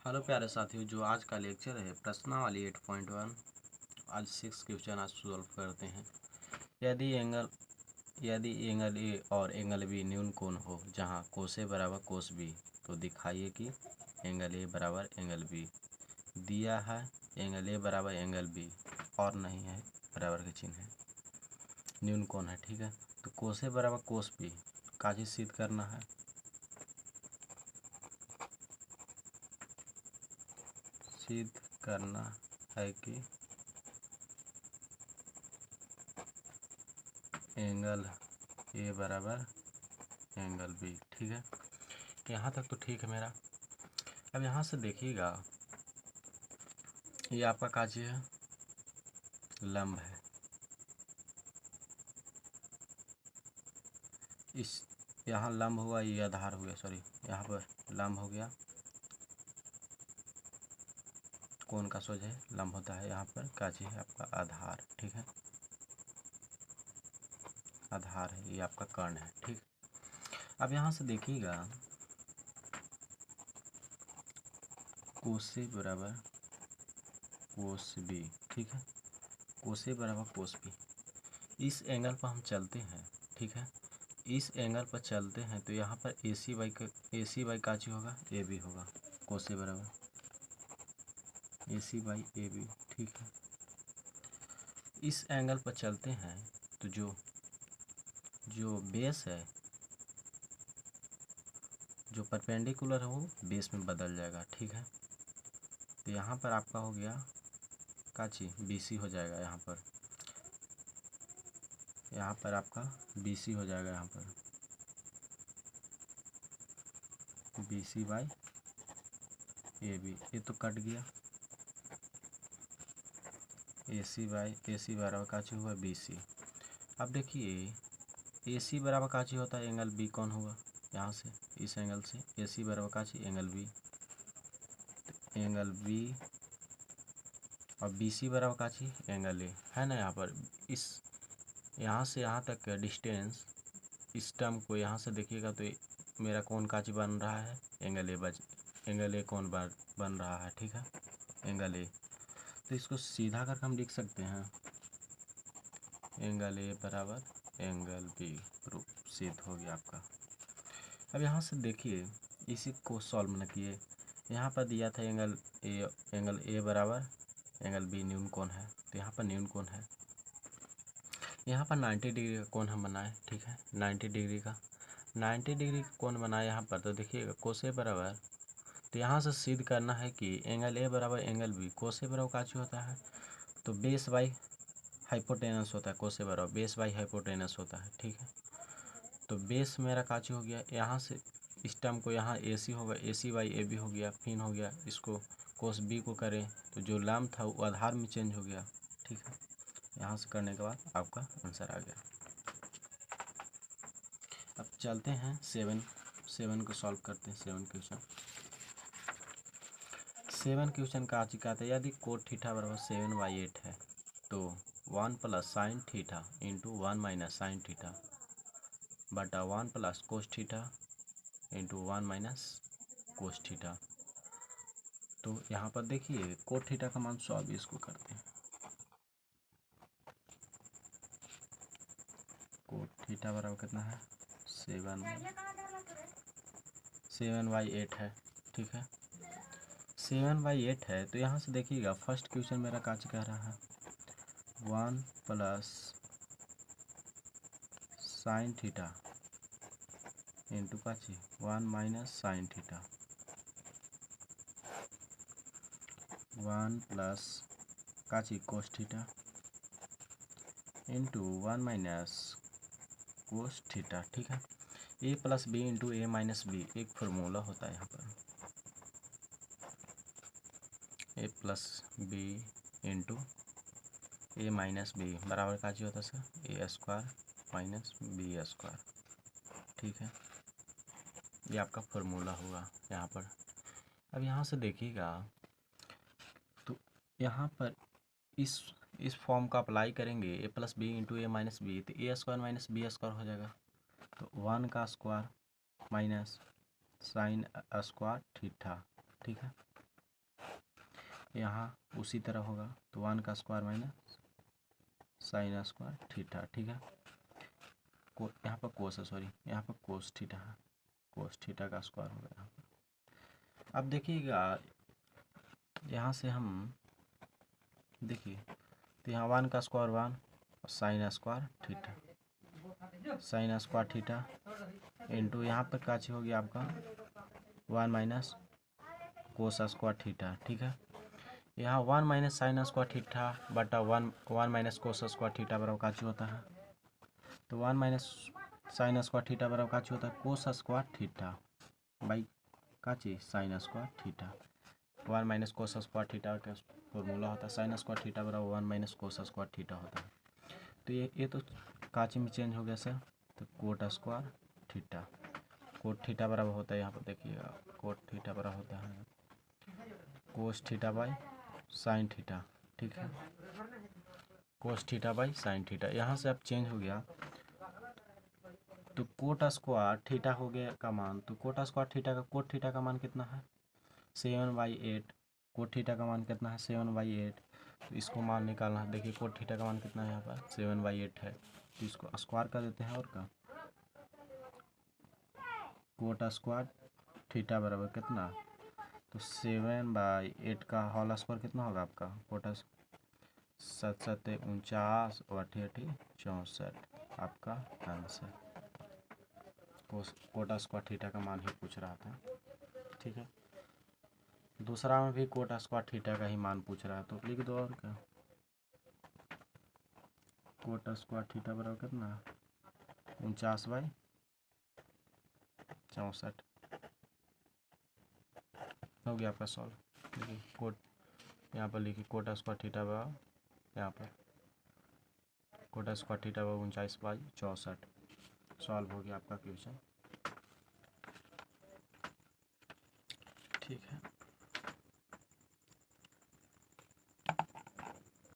Hello प्यारे साथियों, जो आज का लेक्चर है प्रश्नावली 8.1। आज 6 क्वेश्चन आज सॉल्व करते हैं। यदि एंगल ए और एंगल बी न्यून कोण हो जहां कोस ए बराबर कोस बी, तो दिखाइए कि एंगल ए बराबर एंगल बी दिया है। एंगल ए बराबर एंगल बी और नहीं है, बराबर के चिन्ह है, न्यून कोण है। ठीक है, तो कोस ए बराबर कोस बी का चीज सिद्ध करना है। सिद्ध करना है कि एंगल ए बराबर एंगल बी। ठीक है, यहाँ तक तो ठीक है मेरा। अब यहाँ से देखिएगा, ये आपका क्या चीज है, लंब है। इस यहाँ लंब हुआ, ये आधार हो गया, सॉरी यहाँ पर लंब हो गया। कोण का सोझे लंब होता है, यहाँ पर क्या चीज है आपका आधार। ठीक है, आधार है, ये आपका कर्ण है। ठीक, अब यहाँ से देखिएगा, कोस ए बराबर कोस बी। ठीक है, कोस ए बराबर कोस बी, इस एंगल पर हम चलते हैं। ठीक है, इस एंगल पर चलते हैं तो यहाँ पर ए सी बाई का चीज होगा, ए बी होगा। कोस ए बराबर ए सी बाई ए बी। ठीक है, इस एंगल पर चलते हैं तो जो बेस है, जो परपेंडिकुलर है, वो बेस में बदल जाएगा। ठीक है, तो यहाँ पर आपका हो गया काची BC हो जाएगा। यहाँ पर आपका BC हो जाएगा। यहाँ पर BC बाई AB, ये तो कट गया। AC बराबर काची हुआ BC। अब देखिए, AC बराबर काची होता है, एंगल B कौन हुआ, यहाँ से इस एंगल से AC बराबर काची एंगल B, एंगल B और BC बराबर काची एंगल A है ना। यहाँ पर इस यहाँ से यहाँ तक का डिस्टेंस, इस टर्म को यहाँ से देखिएगा तो मेरा कौन काची बन रहा है, एंगल ए कौन बन रहा है। ठीक है, एंगल ए। तो इसको सीधा करके हम लिख सकते हैं, एंगल ए बराबर एंगल बी। प्रूफ सिद्ध हो गया आपका। अब यहाँ से देखिए, इसी को सॉल्व न किए, यहाँ पर दिया था एंगल ए बराबर एंगल बी न्यून कोण है, तो यहाँ पर न्यून कोण है। यहाँ पर 90 डिग्री का कोण हम बनाए। ठीक है, 90 डिग्री का कोण बनाए यहाँ पर। तो देखिएगा कोस ए बराबर, तो यहाँ से सिद्ध करना है कि एंगल ए बराबर एंगल बी, कोस ए बराबर काची होता है, तो बेस बाई हाइपोटेनस होता है। कोस ए बराबर बेस बाई हाइपोटेनस होता है। ठीक है, तो बेस मेरा काची हो गया, यहाँ से इस टर्म को यहाँ AC होगा, AC बाई AB हो गया। फिर हो गया, इसको कोस बी को करें तो जो लंब था वो आधार में चेंज हो गया। ठीक है, यहाँ से करने के बाद आपका आंसर आ गया। अब चलते हैं 7 को सॉल्व करते हैं। 7 क्वेश्चन का आज का था, यदि कोट थीटा बराबर 7/8 है तो 1 plus sine theta into 1 minus sine theta बटा 1 plus cos theta into 1 minus cos theta. तो यहाँ पर देखिए कोट थीटा का मान 120 को करते हैं। कोट थीटा बराबर कितना है, 7/8 है। ठीक है, 7/8 है। तो यहाँ से देखिएगा, फर्स्ट क्वेश्चन मेरा काच कह रहा है 1 प्लस साइन थीटा इंटू काची 1 माइनस साइन थीटा, 1 प्लस काची cos theta into 1 minus cos theta. ठीक है, A plus B into A minus B एक फार्मूला होता है। यहाँ पर A plus B into A minus B बराबर का होता है sir, A square minus B square. ठीक है, ये आपका फार्मूला होगा यहाँ पर। अब यहाँ से देखिएगा, तो यहाँ पर इस फॉर्म का अप्लाई करेंगे, A plus B into A minus B, तो A square minus B square हो जाएगा। तो 1 का square minus sine square theta. ठीक है, यहाँ उसी तरह होगा, तो 1 का square minus sine square theta, ठीक है। यहाँ पर कोस है, सॉरी यहाँ पर कोस थीटा है, कोस थीटा का स्क्वायर होगा यहाँ पर। अब देखिएगा यहाँ से हम देखिए, तो यहाँ 1 का स्क्वायर 1 और sign square theta, sign square theta into यहाँ पर क्या चीज होगी आपका 1 माइनस कोस स्क्वायर थीटा, ठीक है। यहाँ 1 माइनस साइन स्क्वायर थीटा बटा 1 माइनस कोस स्क्वायर थीटा बराबर का चीज होता है, तो 1 माइनस साइन स्क्वायर थीटा बराबर का चीज होता है कोस स्क्वायर थीटा बाई का चीज sign square theta. 1 minus cos square theta का फॉर्मूला होता है साइन स्क्वायर थीटा बराबर 1 माइनस कोस स्क्वायर थीटा होता है। तो ये तो काची में चेंज हो गया सर, तो coat square theta, cot theta बराबर होता है यहाँ पर देखिएगा, कोट थीटा बराबर होता है cos theta by sine theta, ठीक है, cos theta by sine theta. यहाँ से अब चेंज हो गया, तो कोट स्क्वायर थीटा हो गया का मान, तो कोट स्क्वायर थीटा का कोट थीटा का मान कितना है 7/8, कोट थीटा का मान कितना है 7/8, तो इसको मान निकालना है। देखिए कोट थीटा का मान कितना है यहाँ पर 7/8 है, तो इसको स्क्वायर कर देते हैं और का कोट स्क्वायर थीटा बराबर कितना, तो 7/8 का होल स्क्वायर कितना होगा आपका कोट 7 7 49 और 8 64 आपका आंसर। कोट स्क्वायर थीटा का मान ही पूछ रहा था, ठीक है। दूसरा में भी कोट स्क्वायर थीटा का ही मान पूछ रहा है, तो लिख दो और क्या, कोट स्क्वायर थीटा बराबर कितना 49/64 हो गया आपका सॉल्व। देखिए कोट यहाँ पर लिखिए कोट स्क्वायर थीटा बराबर, यहाँ पर कोट स्क्वायर थीटा बराबर 49/64, सॉल्व हो गया आपका क्वेश्चन, ठीक है।